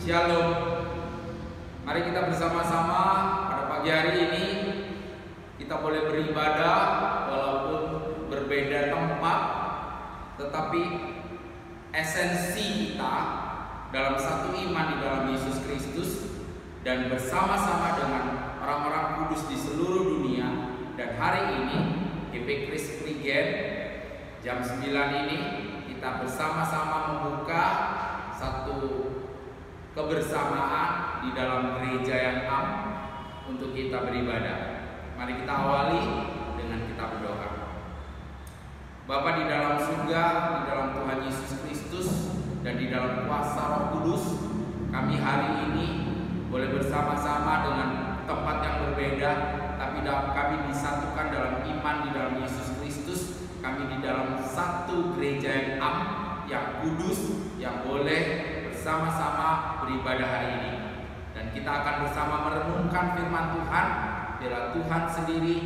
Shalom. Mari kita bersama-sama pada pagi hari ini kita boleh beribadah walaupun berbeda tempat, tetapi esensi kita dalam satu iman di dalam Yesus Kristus dan bersama-sama dengan orang-orang kudus di seluruh dunia. Dan hari ini GP Kris Prigen jam 9 ini kita bersama-sama membuka satu kebersamaan di dalam gereja yang am untuk kita beribadah. Mari kita awali dengan kita berdoa. Bapa di dalam surga, di dalam Tuhan Yesus Kristus dan di dalam kuasa Roh Kudus, kami hari ini boleh bersama-sama dengan tempat yang berbeda, tapi kami disatukan dalam iman di dalam Yesus Kristus. Kami di dalam satu gereja yang am, yang kudus, yang boleh bersama-sama beribadah hari ini. Dan kita akan bersama merenungkan firman Tuhan. Biarlah Tuhan sendiri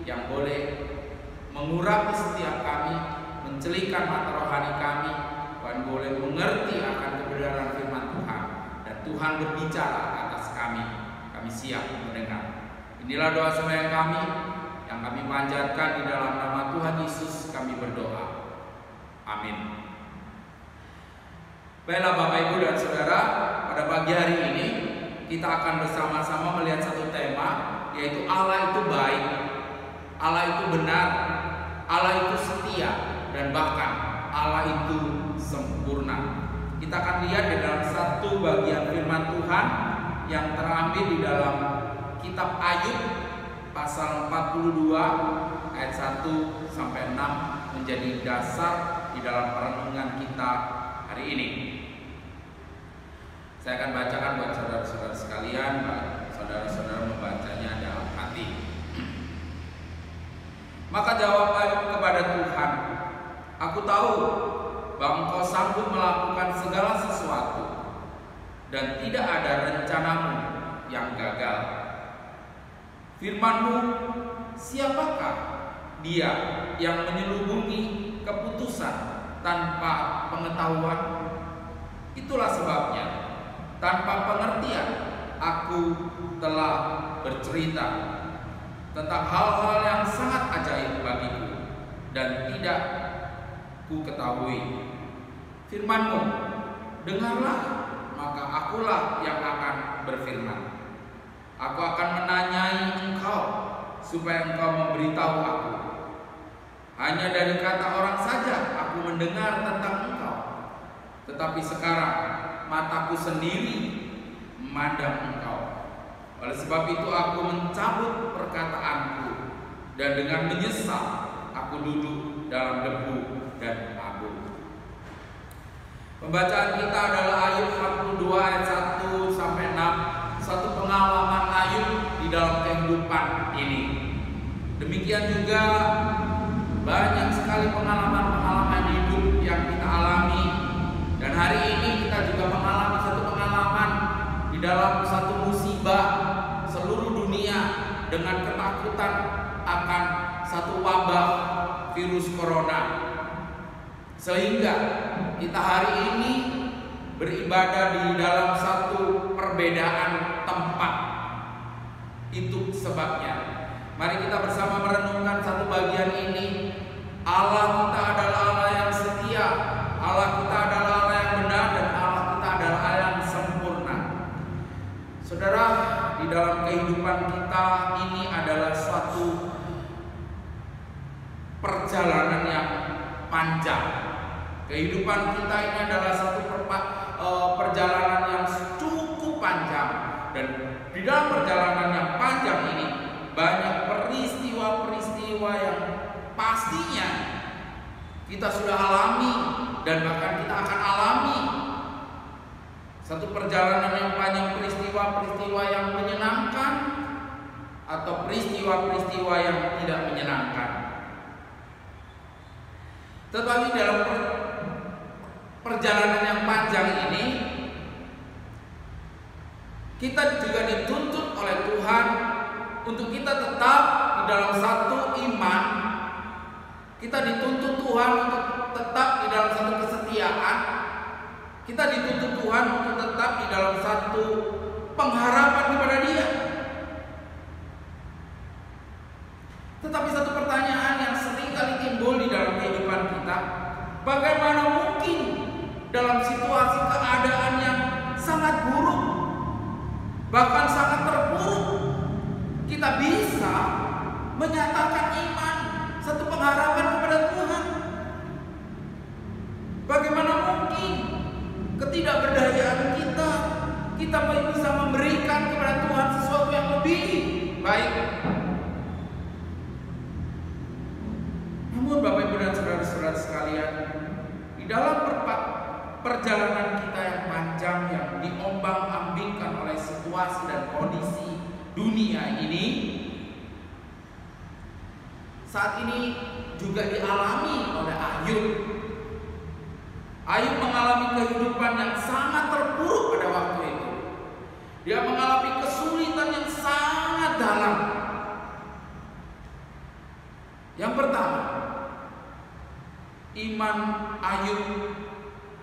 yang boleh mengurapi setiap kami, mencelikan mata rohani kami, dan boleh mengerti akan kebenaran firman Tuhan. Dan Tuhan berbicara atas kami. Kami siap mendengar. Inilah doa sembahyang kami yang kami panjatkan di dalam nama Tuhan Yesus. Kami berdoa. Amin. Baiklah Bapak Ibu dan Saudara, pada pagi hari ini kita akan bersama-sama melihat satu tema, yaitu Allah itu baik, Allah itu benar, Allah itu setia, dan bahkan Allah itu sempurna. Kita akan lihat di dalam satu bagian firman Tuhan yang terambil di dalam kitab Ayub pasal 42 ayat 1 sampai 6 menjadi dasar di dalam perenungan kita hari ini. Saya akan bacakan buat saudara-saudara sekalian, saudara-saudara membacanya dalam hati. Maka jawab Ayub kepada Tuhan, "Aku tahu bahwa Engkau sanggup melakukan segala sesuatu, dan tidak ada rencanamu yang gagal. Firman-Mu, siapakah dia yang menyelubungi keputusan tanpa pengetahuan? Itulah sebabnya tanpa pengertian aku telah bercerita tentang hal-hal yang sangat ajaib bagiku dan tidak ku ketahui. Firman-Mu, dengarlah, maka akulah yang akan berfirman. Aku akan menanyai Engkau supaya Engkau memberitahu aku. Hanya dari kata orang saja aku mendengar tentang Engkau, tetapi sekarang mataku sendiri memandang Engkau. Oleh sebab itu aku mencabut perkataanku, dan dengan menyesal aku duduk dalam debu dan abu." Pembacaan kita adalah Ayub 42 ayat 1 sampai 6, satu pengalaman Ayub di dalam kehidupan ini. Demikian juga banyak sekali pengalaman-pengalaman hidup yang kita alami, dan hari ini kita juga mengalami satu pengalaman di dalam satu musibah seluruh dunia dengan ketakutan akan satu wabah virus corona. Sehingga kita hari ini beribadah di dalam satu perbedaan tempat. Itu sebabnya mari kita bersama merenungkan satu bagian ini. Allah kita adalah Allah yang setia, Allah kita adalah Allah yang benar, dan Allah kita adalah Allah yang sempurna. Saudara, di dalam kehidupan kita ini adalah suatu perjalanan yang panjang. Kehidupan kita ini adalah satu perjalanan yang cukup panjang, dan di dalam perjalanan yang panjang ini banyak peristiwa-peristiwa yang pastinya kita sudah alami dan bahkan kita akan alami. Satu perjalanan yang panjang, peristiwa-peristiwa yang menyenangkan atau peristiwa-peristiwa yang tidak menyenangkan. Tetapi dalam perjalanan yang panjang ini kita juga dituntut oleh Tuhan untuk kita tetap di dalam satu iman. Kita dituntut Tuhan untuk tetap di dalam satu kesetiaan. Kita dituntut Tuhan untuk tetap di dalam dalam satu pengharapan kepada Dia. Tetapi satu pertanyaan yang sering kali timbul di dalam kehidupan kita, bagaimana mungkin dalam situasi keadaan yang sangat buruk, bahkan sangat terpuruk, kita bisa menyatakan iman, satu pengharapan kepada Tuhan? Bagaimana mungkin ketidakberdayaan kita bisa memberikan kepada Tuhan sesuatu yang lebih baik? Namun Bapak Ibu dan saudara-saudara sekalian, di dalam perjalanan kita yang panjang, yang diombang-ambingkan oleh situasi dan kondisi dunia ini, saat ini juga dialami oleh Ayub. Ayub mengalami kehidupan yang sangat terpuruk pada waktu itu. Dia mengalami kesulitan yang sangat dalam. Yang pertama, iman Ayub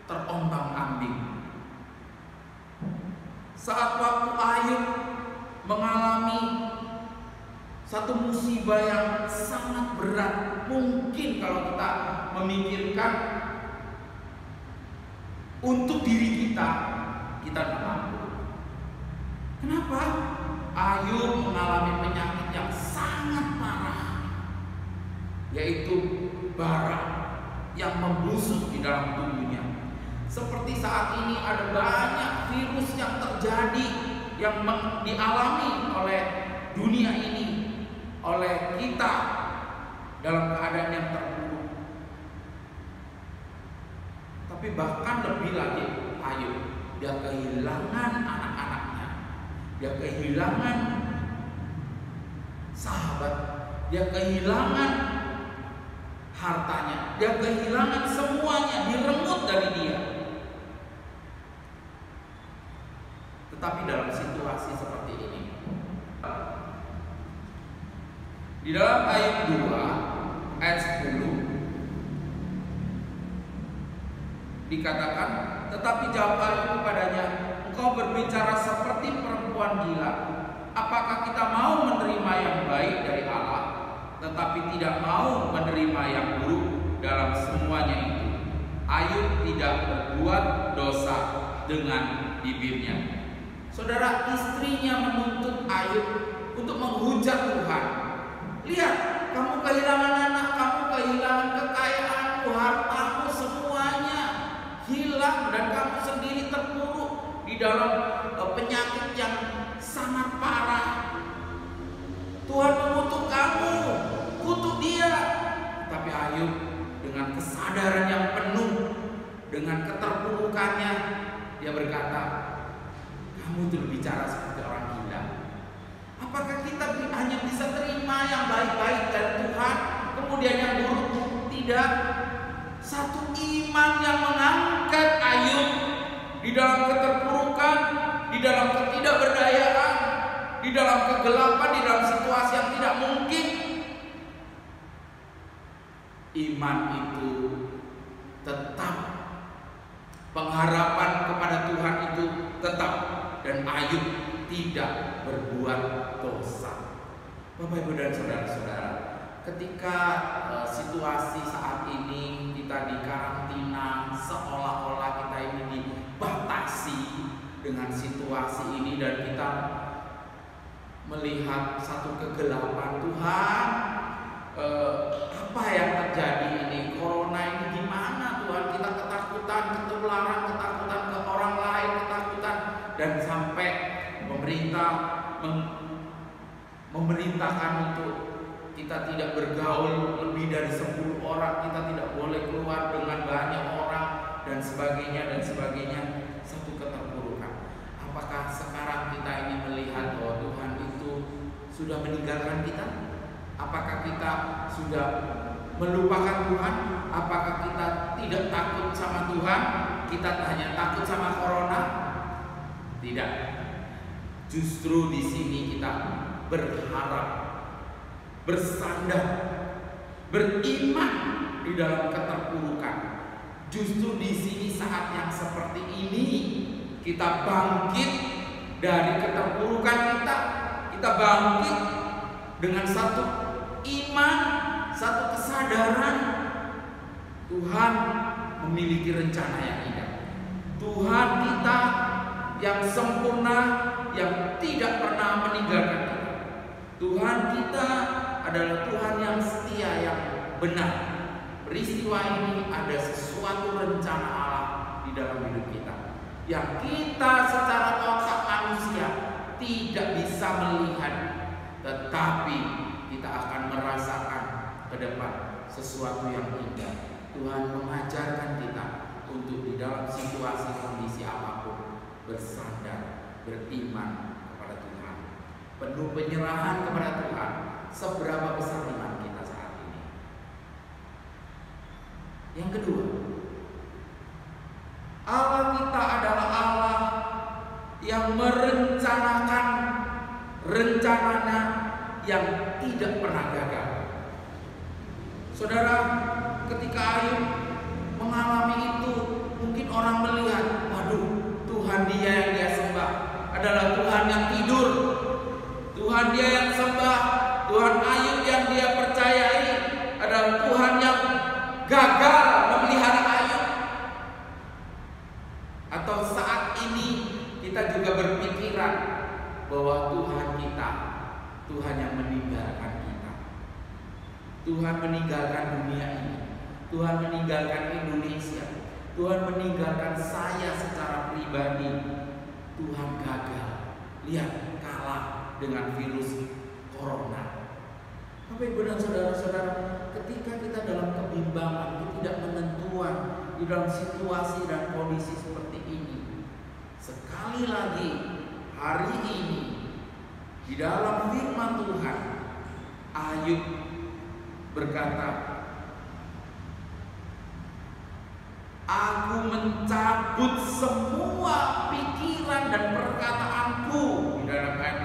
terombang-ambing. Saat waktu Ayub mengalami satu musibah yang sangat berat, mungkin kalau kita memikirkan untuk diri kita tidak mampu. Kenapa? Ayub mengalami penyakit yang sangat parah, yaitu bara yang membusuk di dalam tubuhnya. Seperti saat ini ada banyak virus yang terjadi, yang dialami oleh dunia ini, oleh kita dalam keadaan yang terpuruk. Tapi bahkan lebih lagi, Ayub, dia kehilangan anak-anaknya, dia kehilangan sahabat, dia kehilangan hartanya, dia kehilangan semuanya, direnggut dari dia. Tetapi dalam situasi seperti ini, di dalam ayat 2 ayat 10 dikatakan, tetapi jawab Ayub kepadanya, engkau berbicara seperti perempuan gila. Apakah kita mau menerima yang baik dari Allah, tetapi tidak mau menerima yang buruk dalam semuanya itu? Ayub tidak berbuat dosa dengan bibirnya. Saudara, istrinya menuntut Ayub untuk menghujat Tuhan. Lihat, kamu kehilangan anak, kamu kehilangan kekayaanmu, hartamu, semuanya hilang, dan kamu sendiri terpuruk di dalam penyakit yang sangat parah. Tuhan mengutuk kamu, kutuk dia. Tapi Ayub dengan kesadaran yang penuh, dengan keterpurukannya, dia berkata, kamu itu berbicara seperti orang gila. Apakah kita hanya bisa terima yang baik-baik dari Tuhan, kemudian yang buruk tidak? Satu iman yang mengangkat Ayub di dalam keterpurukan, di dalam ketidakberdayaan, di dalam kegelapan, di dalam situasi yang tidak mungkin. Iman itu tetap, pengharapan kepada Tuhan itu tetap, dan Ayub tidak berbuat dosa. Bapak, Ibu, dan saudara-saudara, ketika situasi saat ini kita dikarantina, seolah-olah kita ini dibatasi dengan situasi ini, dan kita melihat satu kegelapan. Tuhan, apa yang terjadi ini? Corona ini gimana Tuhan? Kita ketakutan, ketularan, ketakutan ke orang lain, ketakutan, dan sampai pemerintah memerintahkan untuk kita tidak bergaul lebih dari 10 orang, kita tidak boleh keluar dengan banyak orang, dan sebagainya dan sebagainya. Satu keterpurukan. Apakah sekarang kita ini melihat bahwa Tuhan itu sudah meninggalkan kita? Apakah kita sudah melupakan Tuhan? Apakah kita tidak takut sama Tuhan? Kita hanya takut sama corona? Tidak. Justru di sini kita berharap, bersandar, beriman di dalam keterpurukan. Justru di sini saat yang seperti ini Kita bangkit dari keterpurukan kita. Kita bangkit dengan satu iman, satu kesadaran Tuhan memiliki rencana yang indah. Tuhan kita yang sempurna, yang tidak pernah meninggalkan kita. Tuhan kita adalah Tuhan yang setia, yang benar. Peristiwa ini ada sesuatu rencana Allah di dalam hidup kita yang kita secara otak manusia tidak bisa melihat, tetapi kita akan merasakan ke depan sesuatu yang indah. Tuhan mengajarkan kita untuk di dalam situasi kondisi apapun bersandar, beriman kepada Tuhan, penuh penyerahan kepada Tuhan. Seberapa besar iman kita saat ini? Yang kedua, Allah kita adalah Allah yang merencanakan rencananya yang tidak pernah gagal. Saudara, ketika Ayub mengalami itu, mungkin orang melihat, waduh, Tuhan dia yang dia sembah adalah Tuhan yang tidur. Tuhan dia yang sembah, Tuhan Ayub yang dia percayai adalah Tuhan yang gagal memelihara Ayub. Atau saat ini kita juga berpikiran bahwa Tuhan kita, Tuhan yang meninggalkan kita. Tuhan meninggalkan dunia ini. Tuhan meninggalkan Indonesia. Tuhan meninggalkan saya secara pribadi. Tuhan gagal. Lihat, kalah dengan virus corona. Bapak Ibu dan saudara-saudara, ketika kita dalam kebimbangan, ketidakmenentuan di dalam situasi dan kondisi seperti ini, sekali lagi hari ini di dalam firman Tuhan, Ayub berkata, aku mencabut semua pikiran dan perkataanku di dalam ayat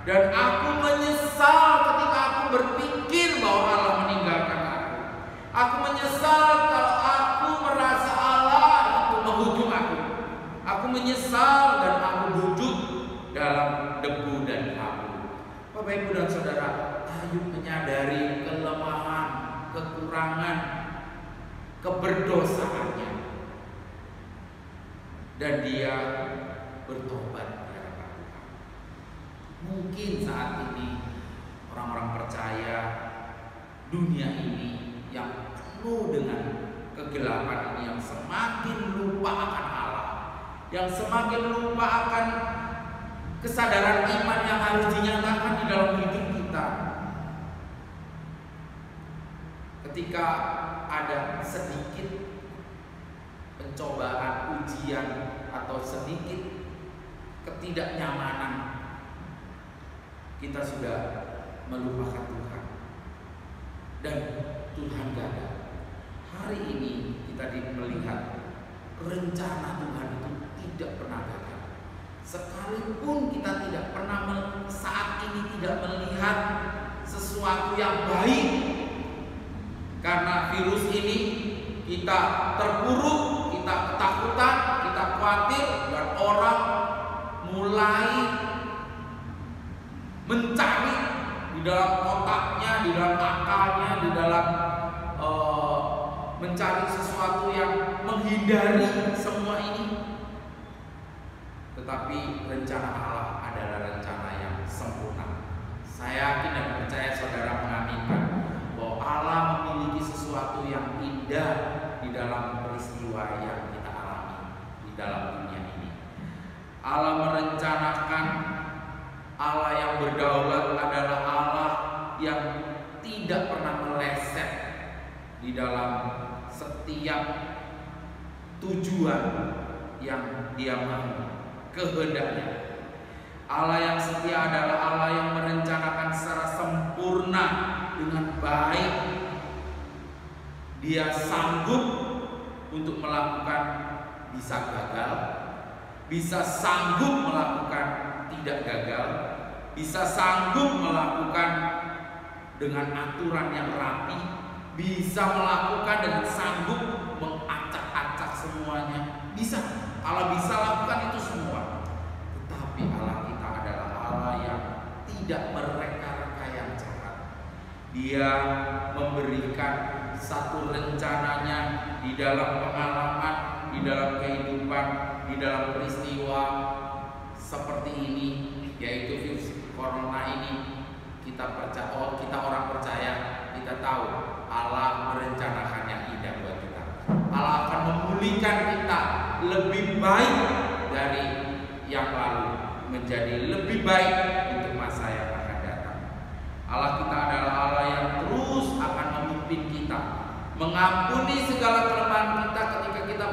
6, dan aku menyesal ketika aku berpikir bahwa Allah meninggalkan aku. Aku menyesal kalau aku merasa Allah itu menghukum aku. Aku menyesal dan aku duduk dalam debu dan abu. Bapak Ibu dan saudara, Ayub menyadari kelemahan, kekurangan, keberdosaannya, dan dia bertobat kepada Tuhan. Mungkin saat ini orang-orang percaya dunia ini yang penuh dengan kegelapan ini, yang semakin lupa akan Allah, yang semakin lupa akan kesadaran iman yang harus dinyatakan di dalam hidup kita. Ketika ada sedikit pencobaan, ujian, atau sedikit ketidaknyamanan, kita sudah melupakan Tuhan dan Tuhan gagal. Hari ini kita melihat rencana Tuhan itu tidak pernah gagal. Sekalipun kita tidak pernah saat ini tidak melihat sesuatu yang baik karena virus ini, kita terpuruk, kita ketakutan, kita khawatir, dan orang mulai mencari di dalam otaknya, di dalam akalnya, di dalam mencari sesuatu yang menghindari semua ini. Tetapi rencana Allah adalah rencana yang sempurna. Saya yakin dan percaya saudara mengaminkan bahwa Allah memiliki sesuatu yang indah di dalam peristiwa yang kita alami di dalam dunia ini. Allah merencanakan, Allah yang berdaulat adalah Allah yang tidak pernah meleset di dalam setiap tujuan yang Dia mau, kehendaknya. Allah yang setia adalah Allah yang merencanakan secara sempurna dengan baik. Dia sanggup untuk melakukan, bisa gagal, bisa sanggup melakukan tidak gagal, bisa sanggup melakukan dengan aturan yang rapi, bisa melakukan dengan sanggup mengacak-acak semuanya. Bisa, Allah bisa lakukan itu semua. Dia memberikan satu rencananya di dalam pengalaman, di dalam kehidupan, di dalam peristiwa seperti ini, yaitu virus corona ini. Kita orang percaya, kita tahu Allah merencanakan yang indah buat kita. Allah akan memulihkan kita lebih baik dari yang lalu, menjadi lebih baik untuk masa yang akan datang. Allah kita adalah Allah yang terus akan memimpin kita, mengampuni segala kelemahan kita ketika kita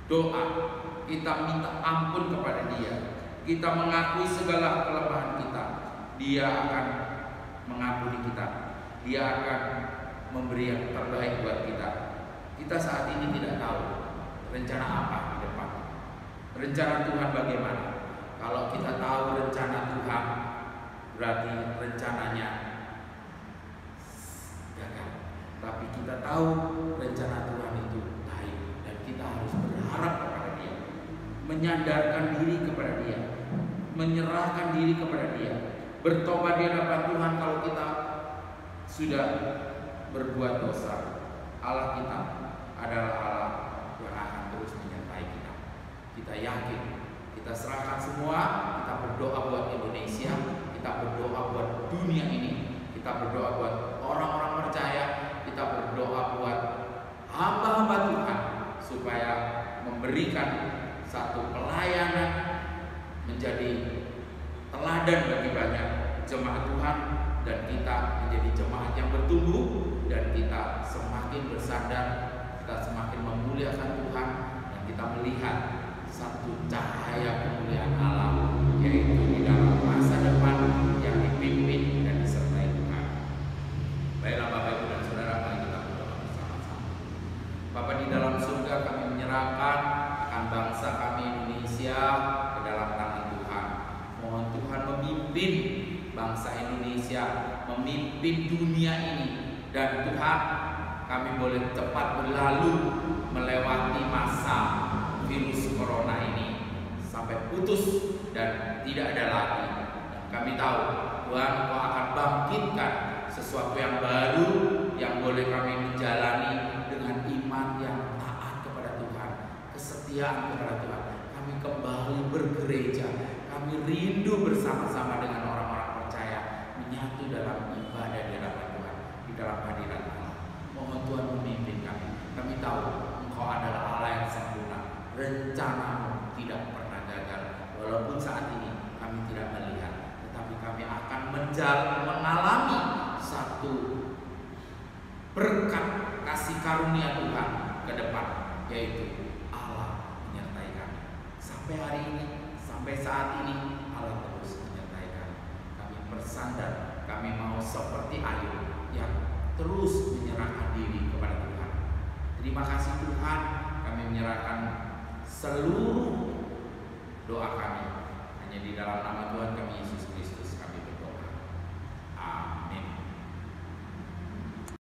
berdoa, kita minta ampun kepada Dia, kita mengakui segala kelemahan kita. Dia akan mengampuni kita, Dia akan memberi yang terbaik buat kita. Kita saat ini tidak tahu rencana apa di depan, rencana Tuhan bagaimana. Kalau kita tahu rencana Tuhan, berarti rencananya gagal. Tapi kita tahu rencana Tuhan itu baik, dan kita harus berharap kepada Dia, menyandarkan diri kepada Dia, menyerahkan diri kepada Dia, bertobat di hadapan Tuhan kalau kita sudah berbuat dosa. Allah kita adalah Allah yang akan terus menyertai kita. Kita yakin, kita serahkan semua, kita berdoa buat Indonesia, kita berdoa buat dunia ini, kita berdoa buat orang-orang percaya, kita berdoa buat hamba-hamba Tuhan supaya memberikan satu pelayanan, menjadi teladan bagi banyak jemaat Tuhan, dan kita menjadi jemaat yang bertumbuh, dan kita semakin bersandar, kita semakin memuliakan Tuhan, dan kita melihat satu cahaya kemuliaan Allah, yaitu di dalam masa depan yang dipimpin dan disertai Tuhan. Baiklah Bapak Ibu dan Saudara, mari kita berdoa bersama-sama. Bapak di dalam surga, kami menyerahkan akan bangsa kami Indonesia ke dalam tangan Tuhan. Mohon Tuhan memimpin bangsa Indonesia, memimpin dunia ini, dan Tuhan, kami boleh cepat berlalu melewati masa virus corona ini sampai putus dan tidak ada lagi. Dan kami tahu Tuhan, Engkau akan bangkitkan sesuatu yang baru yang boleh kami menjalani dengan iman yang taat kepada Tuhan, kesetiaan kepada Tuhan. Kami kembali bergereja, kami rindu bersama-sama dengan orang-orang percaya, menyatu dalam ibadah di hadapan Tuhan, di dalam hadirat Allah. Mohon Tuhan memimpin kami. Kami tahu Engkau adalah Allah yang sempurna, rencana-Mu tidak pernah gagal. Walaupun saat ini kami tidak melihat, tetapi kami akan mengalami satu berkat kasih karunia Tuhan ke depan, yaitu Allah menyertai kami. Sampai hari ini, sampai saat ini, Allah terus menyertai kami. Kami bersandar, kami mau seperti Ayub yang terus menyerahkan diri kepada Tuhan. Terima kasih Tuhan, kami menyerahkan seluruh doa kami hanya di dalam nama Tuhan kami Yesus Kristus.